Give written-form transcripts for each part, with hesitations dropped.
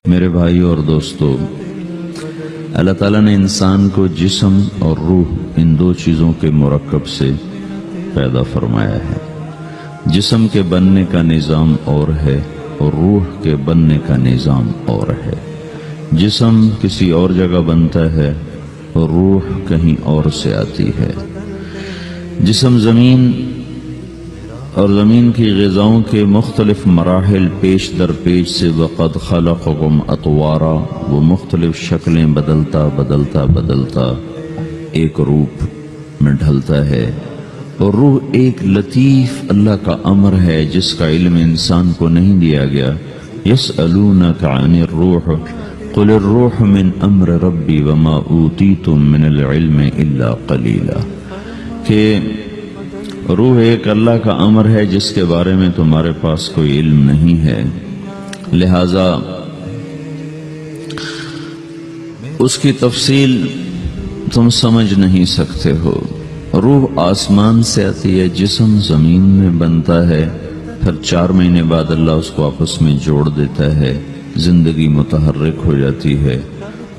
میرے بھائیو اور دوستو، اللہ تعالیٰ نے انسان کو جسم اور روح ان دو چیزوں کے مرکب سے پیدا فرمایا ہے۔ جسم کے بننے کا نظام اور ہے اور روح کے بننے کا نظام اور ہے۔ جسم کسی اور جگہ بنتا ہے اور روح کہیں اور سے آتی ہے۔ جسم زمین اور زمین کی غذاؤں کے مختلف مراحل پیش در پیش سے وقد خلقکم اطوارا، وہ مختلف شکلیں بدلتا ایک روپ میں ڈھلتا ہے، اور روح ایک لطیف اللہ کا امر ہے جس کا علم انسان کو نہیں دیا گیا۔ یسألونک عن الروح قل الروح من امر ربی وما اوتیتم من العلم الا قلیلا، کہ روح ایک اللہ کا امر ہے جس کے بارے میں تمہارے پاس کوئی علم نہیں ہے، لہذا اس کی تفصیل تم سمجھ نہیں سکتے ہو۔ روح آسمان سے آتی ہے، جسم زمین میں بنتا ہے، پھر 4 مہینے بعد اللہ اس کو آپس میں جوڑ دیتا ہے، زندگی متحرک ہو جاتی ہے،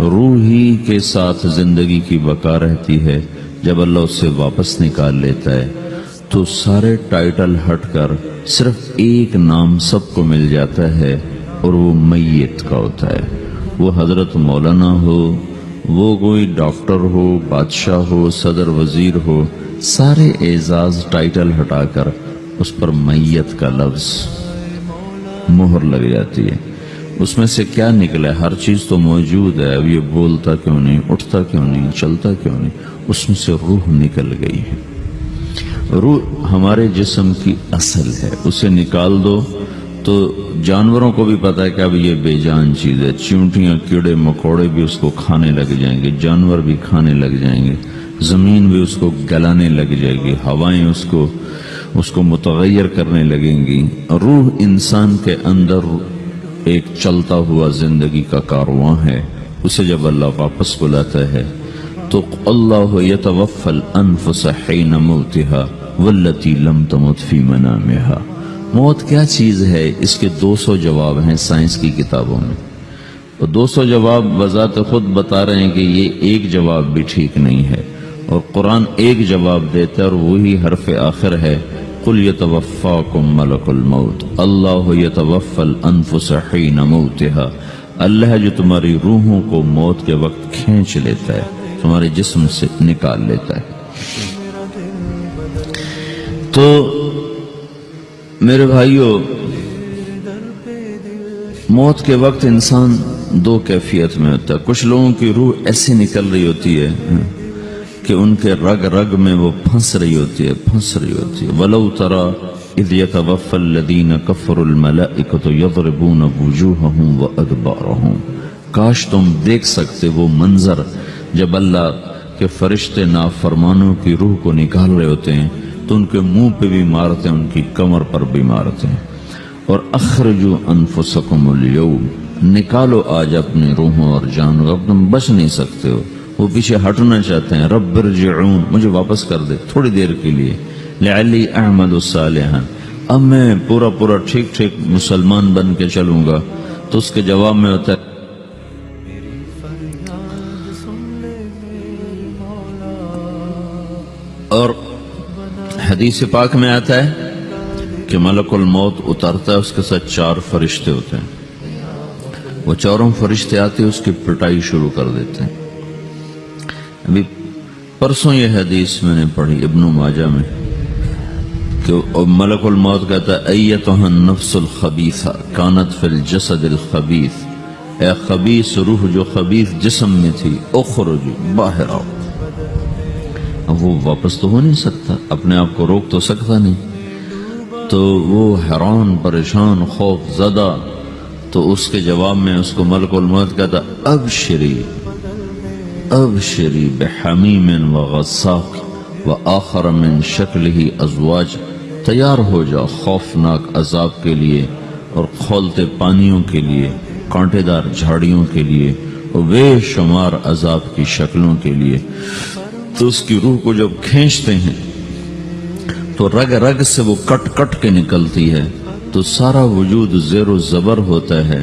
روح ہی کے ساتھ زندگی کی بقا رہتی ہے۔ جب اللہ اس سے واپس نکال لیتا ہے تو سارے ٹائٹل ہٹ کر صرف ایک نام سب کو مل جاتا ہے، اور وہ میت کا ہوتا ہے۔ وہ حضرت مولانا ہو، وہ کوئی ڈاکٹر ہو، بادشاہ ہو، صدر وزیر ہو، سارے اعزاز ٹائٹل ہٹا کر اس پر میت کا لفظ مہر لگ جاتی ہے۔ اس میں سے کیا نکلا ہے؟ ہر چیز تو موجود ہے، اب یہ بولتا کیوں نہیں، اٹھتا کیوں نہیں، چلتا کیوں نہیں؟ اس میں سے روح نکل گئی ہے۔ روح ہمارے جسم کی اصل ہے، اسے نکال دو تو جانوروں کو بھی پتا ہے کہ اب یہ بے جان چیز ہے، چیونٹیاں کیڑے مکوڑے بھی اس کو کھانے لگ جائیں گے، جانور بھی کھانے لگ جائیں گے، زمین بھی اس کو گلانے لگ جائے گی، ہوائیں اس کو متغیر کرنے لگیں گی۔ روح انسان کے اندر ایک چلتا ہوا زندگی کا کارواں ہے، اسے جب اللہ واپس بلاتا ہے تو اللہ یتوفی الانفس حین موتها والتی لم تمت فی منامہا۔ موت کیا چیز ہے؟ اس کے 200 جواب ہیں سائنس کی کتابوں میں، اور 200 جواب بذات خود بتا رہے ہیں کہ یہ ایک جواب بھی ٹھیک نہیں ہے، اور قرآن ایک جواب دیتا ہے اور وہی حرف آخر ہے، قل یتوفاکم ملک الموت اللہ یتوفی الانفس حین موتها۔ اللہ ہے جو تمہاری روحوں کو موت کے وقت کھینچ لیتا ہے، تمہارے جسم سے نکال لیتا ہے۔ تو میرے بھائیو، موت کے وقت انسان 2 کیفیت میں ہوتا ہے۔ کچھ لوگوں کی روح ایسے نکل رہی ہوتی ہے کہ ان کے رگ رگ میں وہ پھنس رہی ہوتی ہے۔ وَلَوْ تَرَى اِذْ يَتَوَفَّى الَّذِينَ كَفَرُوا الْمَلَائِكَةُ يَضْرِبُونَ وُجُوهَهُمْ وَأَدْبَارَهُمْ، کاش تم دیکھ سکتے وہ منظر جب اللہ کے فرشتے نافرمانوں کی روح کو نکال رہے ہوتے ہیں تو ان کے منہ پہ بھی مارتے ہیں، ان کی کمر پر بھی مارتے ہیں۔ اور اخرجوا انفسکم اليوم، نکالو آج اپنی روحوں اور جانوں، اب تم بچ نہیں سکتے ہو۔ وہ پیچھے ہٹنا چاہتے ہیں، رب ارجعون، مجھے واپس کر دے تھوڑی دیر کے لیے، لعلی اعمل صالحا، اب میں پورا ٹھیک مسلمان بن کے چلوں گا۔ تو اس کے جواب میں ہوتا ہے اور حدیث پاک میں آتا ہے کہ ملک الموت اترتا ہے، اس کے ساتھ 4 فرشتے ہوتے ہیں، وہ 4 فرشتے آتے ہیں، اس کی پٹائی شروع کر دیتے ہیں۔ ابھی پرسوں یہ حدیث میں نے پڑھی ابن ماجہ میں کہ ملک الموت کہتا ہے ایتھا النفس الخبیثہ کانت فی الجسد الخبیث، اے خبیث روح جو خبیث جسم میں تھی، اخرج باہر آؤ۔ اب وہ واپس تو ہو نہیں سکتا، اپنے آپ کو روک تو سکتا نہیں، تو وہ حیران پریشان خوف زدہ، تو اس کے جواب میں اس کو ملک الموت کہتا ابشری بحمیم وغساق وآخر من شکلہ ازواج، تیار ہو جا خوفناک عذاب کے لیے اور کھولتے پانیوں کے لیے، کانٹے دار جھاڑیوں کے لیے، اور بے شمار عذاب کی شکلوں کے لیے۔ تو اس کی روح کو جب کھینچتے ہیں تو رگ رگ سے وہ کٹ کے نکلتی ہے، تو سارا وجود زیر و زبر ہوتا ہے،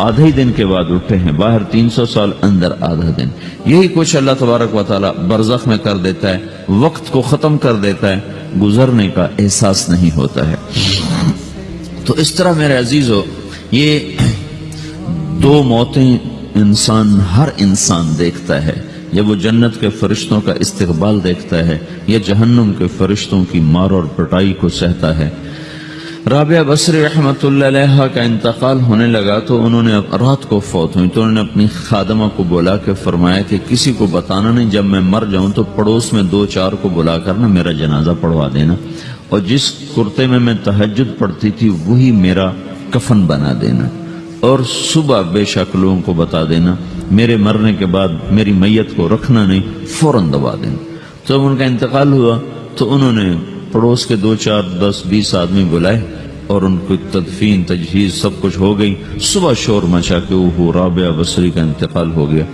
آدھے ہی دن کے بعد اٹھے ہیں، باہر 300 سال، اندر آدھا دن. یہی کچھ اللہ تبارک و تعالی برزخ میں کر دیتا ہے، وقت کو ختم کر دیتا ہے، گزرنے کا احساس نہیں ہوتا ہے. تو اس طرح میرے عزیزو، یہ دو موتیں ہر انسان دیکھتا ہے. جب وہ جنت کے فرشتوں کا استقبال دیکھتا ہے یا جہنم کے فرشتوں کی مار اور پٹائی کو سہتا ہے. رابعہ بصری رحمت اللہ علیہ کا انتقال ہونے لگا تو انہوں نے رات کو فوت ہوئی تو انہوں نے اپنی خادمہ کو بلا کے فرمایا کہ کسی کو بتانا نہیں، جب میں مر جاؤں تو پڑوس میں 2-4 کو بلا کر نا میرا جنازہ پڑھوا دینا، اور جس کرتے میں تہجد پڑھتی تھی وہی میرا کفن بنا دینا، اور صبح بے شک لوگوں کو بتا دینا، میرے مرنے کے بعد میری میت کو رکھنا نہیں، فوراً دبا دینا. تو ان کا انتقال ہوا تو انہوں نے پڑوس کے 2-4-10-20 آدمی بلائے اور ان کو تدفین تجہیز سب کچھ ہو گئی. صبح شور مچا کہ وہ رابعہ بصری کا انتقال ہو گیا.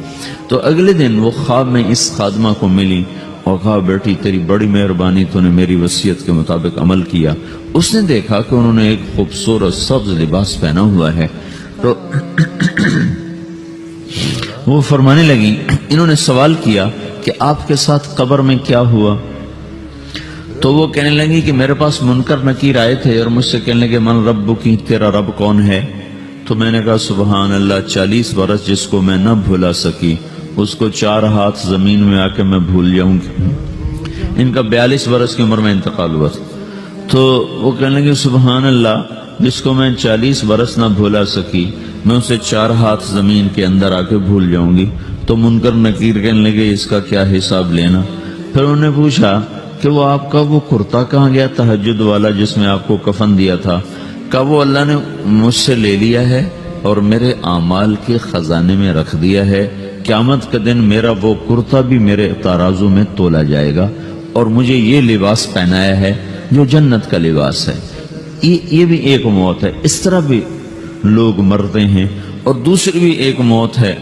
تو اگلے دن وہ خواب میں اس خادمہ کو ملی اور کہا بیٹی تیری بڑی مہربانی، تو نے میری وصیت کے مطابق عمل کیا. اس نے دیکھا کہ انہوں نے ایک خوبصورت سبز لباس پہنا ہوا ہے. تو وہ فرمانے لگی، انہوں نے سوال کیا کہ آپ کے ساتھ قبر میں کیا ہوا؟ تو وہ کہنے لگی کہ میرے پاس منکر نکیر آئے تھے اور مجھ سے کہنے لگے من رب کی، تیرا رب کون ہے؟ تو میں نے کہا سبحان اللہ، 40 برس جس کو میں نہ بھولا سکی اس کو 4 ہاتھ زمین میں آ کے میں بھول جاؤں گی. ان کا 42 برس کی عمر میں انتقال ہوا. تو وہ کہنے لگے سبحان اللہ، جس کو میں 40 برس نہ بھولا سکی میں اسے 4 ہاتھ زمین کے اندر آ کے بھول جاؤں گی. تو منکر نکیر کہنے لگے اس کا کیا حساب لینا؟ پھر انہوں نے پوچھا کہ وہ آپ کا وہ کرتا کہاں گیا تہجد والا جس میں آپ کو کفن دیا تھا؟ کہ وہ اللہ نے مجھ سے لے لیا ہے اور میرے اعمال کے خزانے میں رکھ دیا ہے. قیامت کے دن میرا وہ کرتا بھی میرے ترازو میں تولا جائے گا اور مجھے یہ لباس پہنایا ہے جو جنت کا لباس ہے. یہ بھی ایک موت ہے. اس طرح بھی لوگ مرتے ہیں. اور دوسری بھی ایک موت ہے.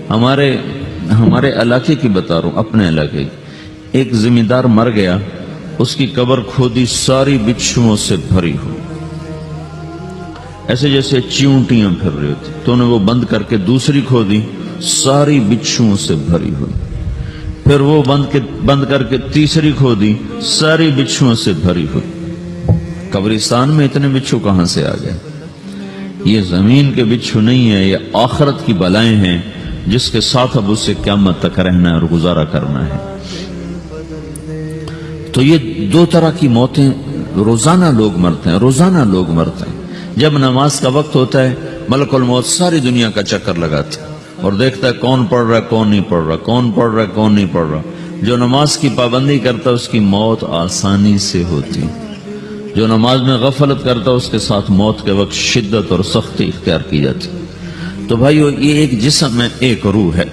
ہمارے علاقے کی بتا رہا ہوں، اپنے علاقے کی. ایک زمیندار مر گیا، اس کی قبر کھودی، ساری بچھوؤں سے بھری ہو، ایسے جیسے چیونٹیاں پھر رہی ہوتی. تو انہیں وہ بند کر کے دوسری کھودی، ساری بچھوؤں سے بھری ہوئی. پھر وہ بند کر کے تیسری کھودی، ساری بچھوؤں سے بھری ہوئی. قبرستان میں اتنے بچھو کہاں سے آ گئے؟ یہ زمین کے بچھو نہیں ہے، یہ آخرت کی بلائیں ہیں جس کے ساتھ اب اسے قیامت تک رہنا ہے اور گزارا کرنا ہے. تو یہ 2 طرح کی موتیں روزانہ لوگ مرتے ہیں، روزانہ لوگ مرتے ہیں. جب نماز کا وقت ہوتا ہے ملک الموت ساری دنیا کا چکر لگاتا ہے اور دیکھتا ہے کون پڑھ رہا ہے کون نہیں پڑھ رہا، کون پڑھ رہا ہے کون نہیں پڑھ رہا. جو نماز کی پابندی کرتا ہے اس کی موت آسانی سے ہوتی، جو نماز میں غفلت کرتا ہے اس کے ساتھ موت کے وقت شدت اور سختی اختیار کی جاتی. تو بھائیو، یہ ایک جسم ہے، ایک روح ہے.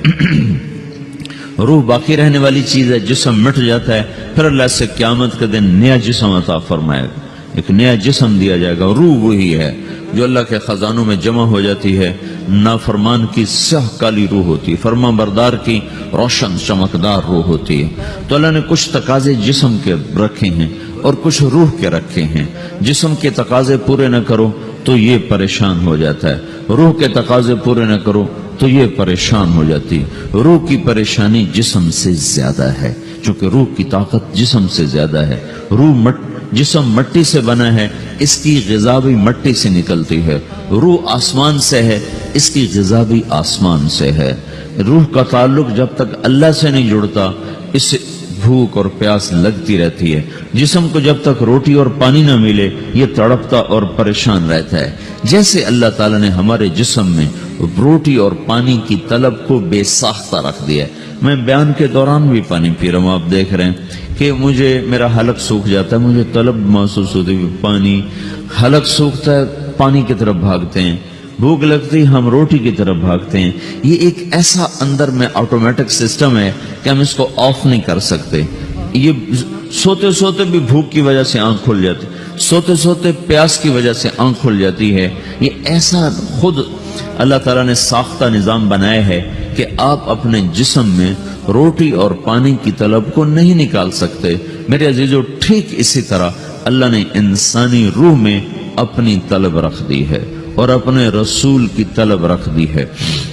روح باقی رہنے والی چیز ہے، جسم مٹ جاتا ہے، پھر اللہ سے قیامت کے دن نیا جسم عطا فرمائے گا، ایک نیا جسم دیا جائے گا. روح وہی ہے جو اللہ کے خزانوں میں جمع ہو جاتی ہے. نافرمان کی سیاہ کالی روح ہوتی ہے، فرمان بردار کی روشن چمکدار روح ہوتی ہے. تو اللہ نے کچھ تقاضے جسم کے رکھے ہیں اور کچھ روح کے رکھے ہیں. جسم کے تقاضے پورے نہ کرو تو یہ پریشان ہو جاتا ہے، روح کے تقاضے پورے نہ کرو تو یہ پریشان ہو جاتی ہے. روح کی پریشانی جسم سے زیادہ ہے، چونکہ روح کی طاقت جسم سے زیادہ ہے. جسم مٹی سے بنا ہے، اس کی غذا بھی مٹی سے نکلتی ہے. روح آسمان سے ہے، اس کی غذا بھی آسمان سے ہے. روح کا تعلق جب تک اللہ سے نہیں جڑتا اس سے بھوک اور پیاس لگتی رہتی ہے. جسم کو جب تک روٹی اور پانی نہ ملے یہ تڑپتا اور پریشان رہتا ہے. جیسے اللہ تعالیٰ نے ہمارے جسم میں روٹی اور پانی کی طلب کو بے ساختہ رکھ دیا ہے. میں بیان کے دوران بھی پانی پی رہا ہوں، آپ دیکھ رہے ہیں کہ میرا حلق سوکھ جاتا ہے، مجھے طلب محسوس ہوتی ہے پانی. حلق سوکھتا ہے پانی کی طرف بھاگتے ہیں، بھوک لگتی ہم روٹی کی طرف بھاگتے ہیں. یہ ایک ایسا اندر میں آٹومیٹک سسٹم ہے کہ ہم اس کو آف نہیں کر سکتے. یہ سوتے سوتے بھی بھوک کی وجہ سے آنکھ کھل جاتی، سوتے سوتے پیاس کی وجہ سے آنکھ کھل جاتی ہے. یہ ایسا خود اللہ تعالیٰ نے ساختہ نظام بنایا ہے کہ آپ اپنے جسم میں روٹی اور پانی کی طلب کو نہیں نکال سکتے. میرے عزیزو، ٹھیک اسی طرح اللہ نے انسانی روح میں اپنی طلب رکھ دی ہے. اور اپنے رسول کی طلب رکھ دی ہے۔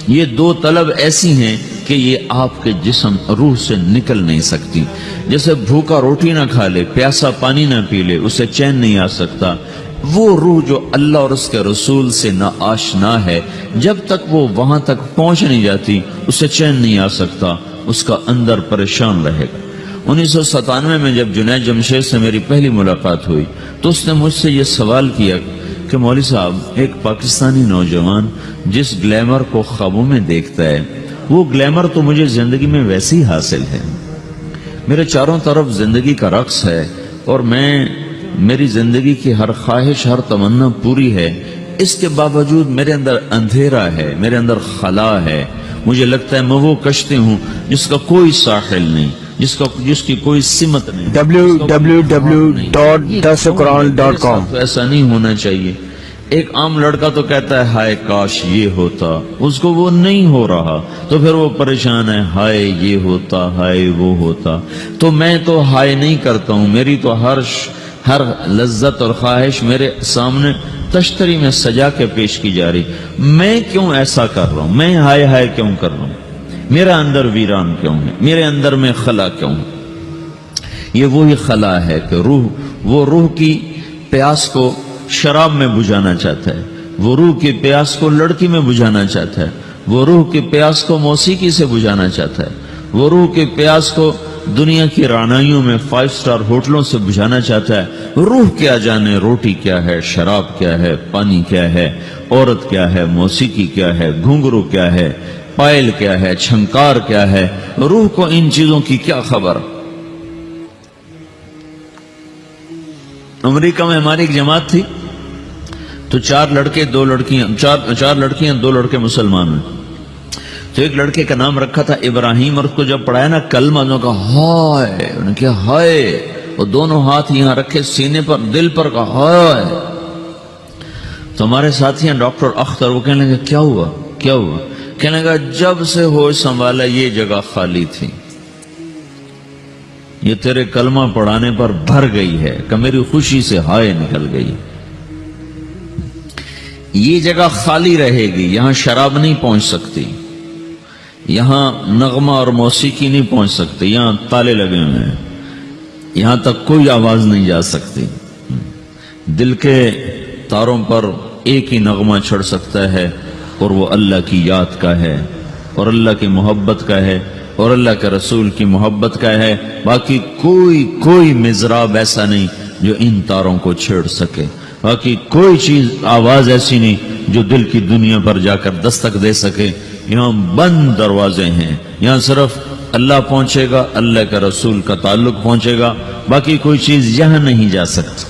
یہ دو طلب ایسی ہیں کہ یہ آپ کے جسم روح سے نکل نہیں سکتی۔ جیسے بھوکا روٹی نہ کھا لے، پیاسا پانی نہ پی لے، اسے چین نہیں آ سکتا، وہ روح جو اللہ اور اس کے رسول سے نا آشنا ہے، جب تک وہ وہاں تک پہنچ نہیں جاتی اسے چین نہیں آ سکتا، اس کا اندر پریشان رہے گا۔ 1997 میں جب جنید جمشید سے میری پہلی ملاقات ہوئی تو اس نے مجھ سے یہ سوال کیا کہ مولوی صاحب، ایک پاکستانی نوجوان جس گلیمر کو خوابوں میں دیکھتا ہے، وہ گلیمر تو مجھے زندگی میں ویسے ہی حاصل ہے، میرے چاروں طرف زندگی کا رقص ہے، اور میری زندگی کی ہر خواہش، ہر تمنا پوری ہے، اس کے باوجود میرے اندر اندھیرا ہے، میرے اندر خلا ہے، مجھے لگتا ہے میں وہ کشتی ہوں جس کا کوئی ساحل نہیں، جس کی کوئی سمت نہیں۔ www.dasquran.com ایسا نہیں ہونا چاہیے۔ ایک عام لڑکا تو کہتا ہے ہائے کاش یہ ہوتا، اس کو وہ نہیں ہو رہا تو پھر وہ پریشان ہے، ہائے یہ ہوتا، ہائے وہ ہوتا۔ تو میں تو ہائے نہیں کرتا ہوں، میری تو ہر لذت اور خواہش میرے سامنے تشتری میں سجا کے پیش کی جا رہی، میں کیوں ایسا کر رہا ہوں؟ میں ہائے ہائے کیوں کر رہا ہوں؟ میرا اندر ویران کیوں ہے؟ میرے اندر میں خلا کیوں ہے؟ یہ وہی خلا ہے کہ وہ روح کی پیاس کو شراب میں بجھانا چاہتا ہے، وہ روح کی پیاس کو لڑکی میں بجھانا چاہتا ہے، وہ روح کی پیاس کو موسیقی سے بجھانا چاہتا ہے، وہ روح کی پیاس کو دنیا کی رعنائیوں میں 5 سٹار ہوٹلوں سے بجھانا چاہتا ہے۔ روح کیا جانے روٹی کیا ہے، شراب کیا ہے، پانی کیا ہے، عورت کیا ہے، موسیقی کیا ہے، گھنگرو کیا ہے، پائل کیا ہے، چھنکار کیا ہے، روح کو ان چیزوں کی کیا خبر؟ امریکہ میں ہماری ایک جماعت تھی تو 4 لڑکے 2 لڑکیاں، 4 لڑکیاں 2 لڑکے مسلمان ہیں۔ تو ایک لڑکے کا نام رکھا تھا ابراہیم، اور اس کو جب پڑھایا نا کلمہ، انہوں نے کہا ہائے، انہوں نے کہا ہائے، اور دونوں ہاتھ یہاں رکھے سینے پر، دل پر، کہا ہائے۔ تو ہمارے ساتھی ہیں ڈاکٹر اختر، وہ کہنے لگے کیا ہوا کیا ہوا؟ کہنے لگا جب سے ہوش سنبھالا یہ جگہ خالی تھی، یہ تیرے کلمہ پڑھانے پر بھر گئی ہے کہ میری خوشی سے ہائے نکل گئی۔ یہ جگہ خالی رہے گی، یہاں شراب نہیں پہنچ سکتی، یہاں نغمہ اور موسیقی نہیں پہنچ سکتے، یہاں تالے لگے ہوئے ہیں، یہاں تک کوئی آواز نہیں جا سکتی۔ دل کے تاروں پر ایک ہی نغمہ چڑھ سکتا ہے، اور وہ اللہ کی یاد کا ہے، اور اللہ کی محبت کا ہے، اور اللہ کے رسول کی محبت کا ہے۔ باقی کوئی مضراب ایسا نہیں جو ان تاروں کو چھیڑ سکے، باقی کوئی چیز، آواز ایسی نہیں جو دل کی دنیا پر جا کر دستک دے سکے۔ یہاں بند دروازے ہیں، یہاں صرف اللہ پہنچے گا، اللہ کے رسول کا تعلق پہنچے گا، باقی کوئی چیز یہاں نہیں جا سکتی۔